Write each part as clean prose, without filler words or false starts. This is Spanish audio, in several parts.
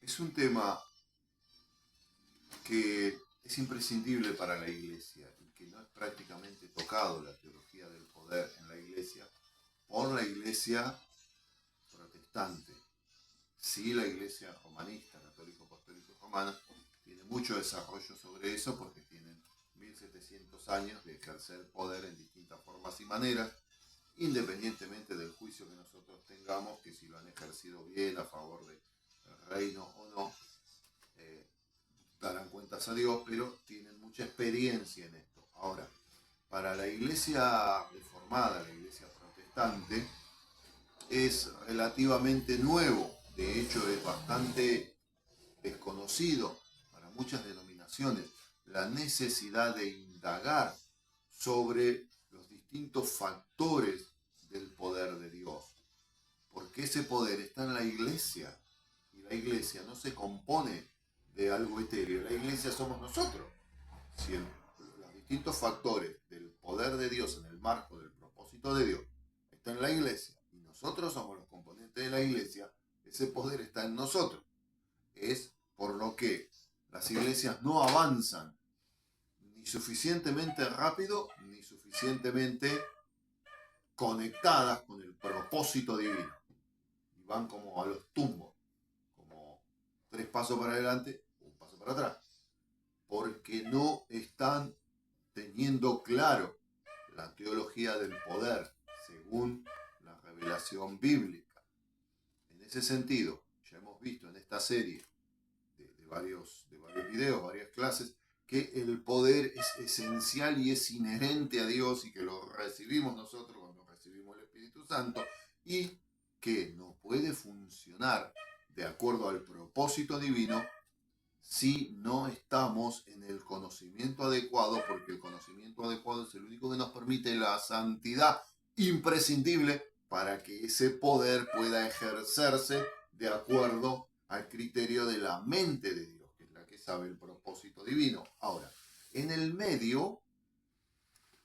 Es un tema que es imprescindible para la Iglesia y que no es prácticamente tocado, la teología del poder en la Iglesia, por la Iglesia protestante. Sí, la Iglesia romanista, católico, apostólico romana, tiene mucho desarrollo sobre eso porque tienen 1700 años de ejercer poder en distintas formas y maneras, independientemente del juicio que nosotros tengamos, que si lo han ejercido bien a favor del reino o no, darán cuentas a Dios, pero tienen mucha experiencia en esto. Ahora, para la Iglesia reformada, la Iglesia protestante, es relativamente nuevo, de hecho es bastante desconocido para muchas denominaciones, la necesidad de indagar sobre los distintos factores del poder de Dios, porque ese poder está en la Iglesia, y la Iglesia no se compone de algo etéreo, la Iglesia somos nosotros. Si los distintos factores del poder de Dios en el marco del propósito de Dios está en la Iglesia, y nosotros somos los componentes de la Iglesia, ese poder está en nosotros. Es por lo que las iglesias no avanzan ni suficientemente rápido ni suficientemente conectadas con el propósito divino. Y van como a los tumbos, como 3 pasos para adelante, 1 paso para atrás. Porque no están teniendo claro la teología del poder según la revelación bíblica. En ese sentido, ya hemos visto en esta serie de varios videos, varias clases, que el poder es esencial y es inherente a Dios y que lo recibimos nosotros cuando recibimos el Espíritu Santo y que no puede funcionar de acuerdo al propósito divino si no estamos en el conocimiento adecuado, porque el conocimiento adecuado es el único que nos permite la santidad imprescindible para que ese poder pueda ejercerse de acuerdo al criterio de la mente de Dios, que es la que sabe el propósito divino. Ahora, en el medio,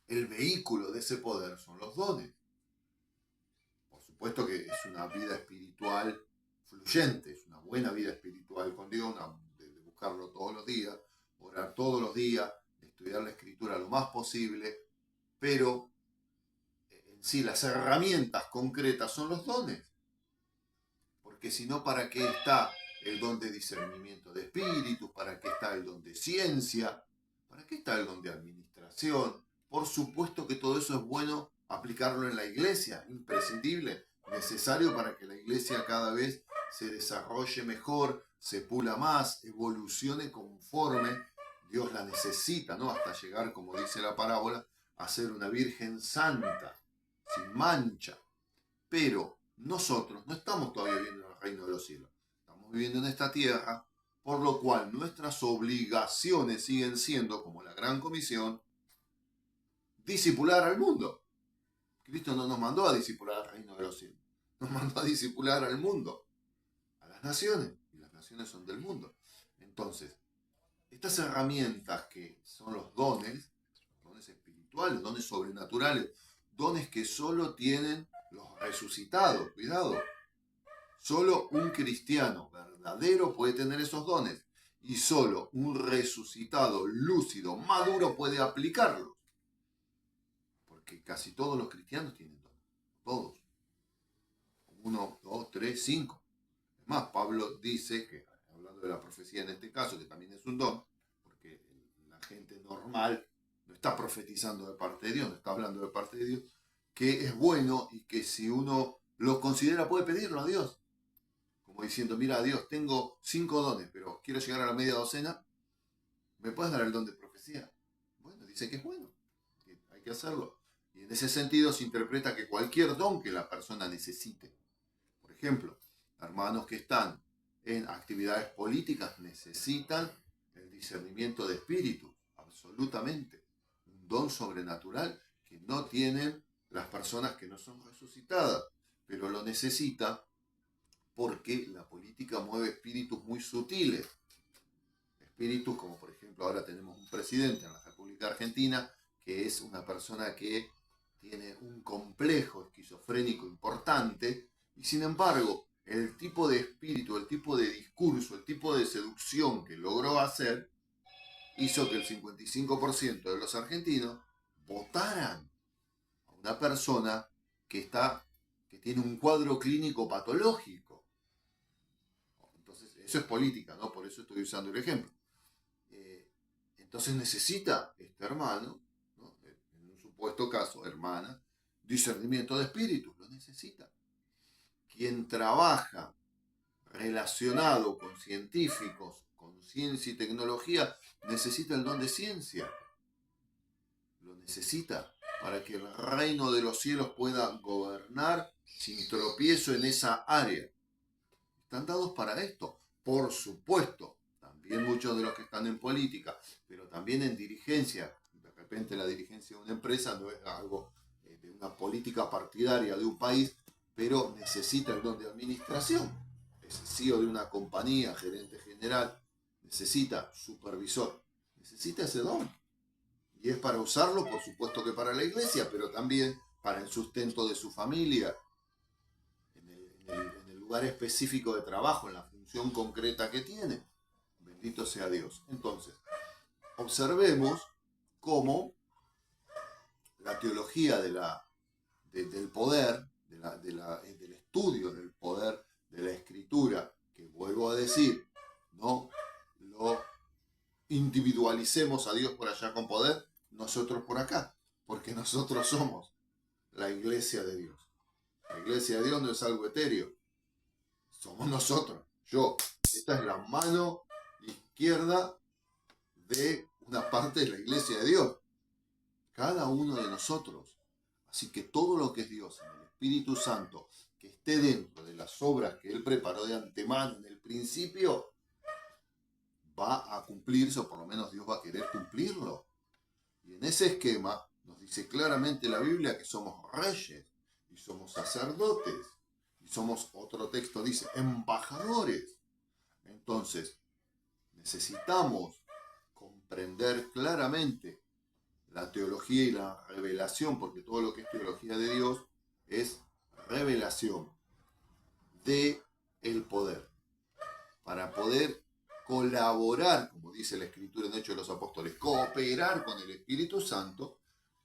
el vehículo de ese poder son los dones. Por supuesto que es una vida espiritual fluyente, es una buena vida espiritual con Dios, de buscarlo todos los días, orar todos los días, estudiar la Escritura lo más posible, pero en sí las herramientas concretas son los dones. Porque si no, ¿para qué está el don de discernimiento de espíritus? ¿Para qué está el don de ciencia? ¿Para qué está el don de administración? Por supuesto que todo eso es bueno aplicarlo en la iglesia, imprescindible, necesario para que la iglesia cada vez se desarrolle mejor, se pula más, evolucione conforme Dios la necesita, ¿no? Hasta llegar, como dice la parábola, a ser una virgen santa, sin mancha. Pero nosotros no estamos todavía viviendo en el reino de los cielos. Estamos viviendo en esta tierra, por lo cual nuestras obligaciones siguen siendo, como la gran comisión, discipular al mundo. Cristo no nos mandó a discipular al reino de los cielos. Nos mandó a discipular al mundo, a las naciones. Y las naciones son del mundo. Entonces, estas herramientas que son los dones espirituales, dones sobrenaturales, dones que solo tienen los resucitados, cuidado. Solo un cristiano verdadero puede tener esos dones y solo un resucitado, lúcido, maduro puede aplicarlos. Porque casi todos los cristianos tienen dones, todos. 1, 2, 3, 5. Es más, Pablo dice que, hablando de la profecía en este caso, que también es un don, porque la gente normal no está profetizando de parte de Dios, no está hablando de parte de Dios, que es bueno y que si uno lo considera puede pedirlo a Dios. Como diciendo, mira, Dios, tengo 5 dones, pero quiero llegar a la media docena, ¿me puedes dar el don de profecía? Bueno, dice que es bueno, que hay que hacerlo. Y en ese sentido se interpreta que cualquier don que la persona necesite, por ejemplo, hermanos que están en actividades políticas necesitan el discernimiento de espíritu, absolutamente. Un don sobrenatural que no tienen las personas que no son resucitadas, pero lo necesita porque la política mueve espíritus muy sutiles. Espíritus como por ejemplo ahora tenemos un presidente en la República Argentina que es una persona que tiene un complejo esquizofrénico importante y sin embargo el tipo de espíritu, el tipo de discurso, el tipo de seducción que logró hacer, hizo que el 55% de los argentinos votaran a una persona que tiene un cuadro clínico patológico. Entonces, eso es política, ¿no? Por eso estoy usando el ejemplo. Entonces necesita este hermano, ¿no? En un supuesto caso, hermana, discernimiento de espíritu, lo necesita. Quien trabaja relacionado con científicos, con ciencia y tecnología, necesita el don de ciencia. Lo necesita para que el reino de los cielos pueda gobernar sin tropiezo en esa área. Están dados para esto, por supuesto. También muchos de los que están en política, pero también en dirigencia. De repente la dirigencia de una empresa no es algo de una política partidaria de un país, pero necesita el don de administración. Es CEO de una compañía, gerente general, necesita supervisor, necesita ese don. Y es para usarlo, por supuesto que para la iglesia, pero también para el sustento de su familia, en el lugar específico de trabajo, en la función concreta que tiene. Bendito sea Dios. Entonces, observemos cómo la teología del poder, del estudio del poder de la escritura, que vuelvo a decir, no lo individualicemos a Dios por allá con poder, nosotros por acá, porque nosotros somos la iglesia de Dios. La iglesia de Dios no es algo etéreo, somos nosotros. Esta es la mano izquierda de una parte de la iglesia de Dios. Cada uno de nosotros. Así que todo lo que es Dios en el Espíritu Santo, que esté dentro de las obras que Él preparó de antemano en el principio, va a cumplirse, o por lo menos Dios va a querer cumplirlo. Y en ese esquema nos dice claramente la Biblia que somos reyes y somos sacerdotes. Y somos, otro texto dice, embajadores. Entonces, necesitamos comprender claramente la teología y la revelación, porque todo lo que es teología de Dios es revelación de el poder, para poder colaborar, como dice la Escritura en Hechos de los Apóstoles, cooperar con el Espíritu Santo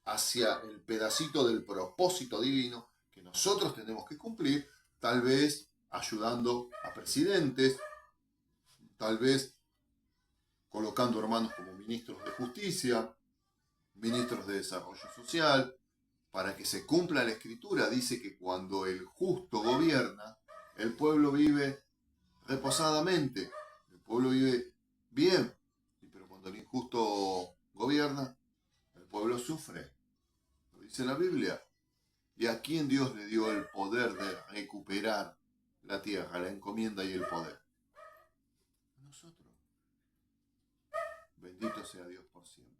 hacia el pedacito del propósito divino que nosotros tenemos que cumplir, tal vez ayudando a presidentes, tal vez colocando hermanos como ministros de justicia, ministros de desarrollo social, para que se cumpla la Escritura. Dice que cuando el justo gobierna, el pueblo vive reposadamente, el pueblo vive bien, pero cuando el injusto gobierna, el pueblo sufre. Lo dice la Biblia. ¿Y a quién Dios le dio el poder de recuperar la tierra, la encomienda y el poder? A nosotros. Bendito sea Dios por siempre.